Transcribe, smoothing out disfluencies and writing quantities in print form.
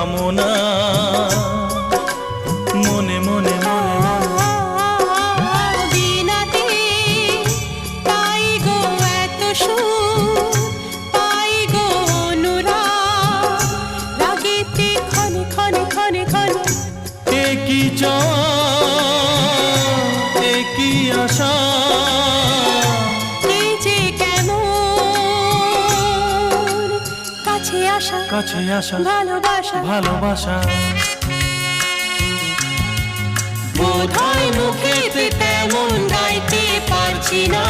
কামনা মনে মনে বিনাতে পাই গো এত সুর, পাই গো অনুরাগ, রাগেতে ক্ষণে ক্ষণে ক্ষণে ক্ষণে একই চাওয়া একই আশা, এই যে কেমন কাছে আসা কাছে আসা ভালোবাসা ভালোবাসা। বোধহয় মুখেতে তেমন গাইতে পারছি না।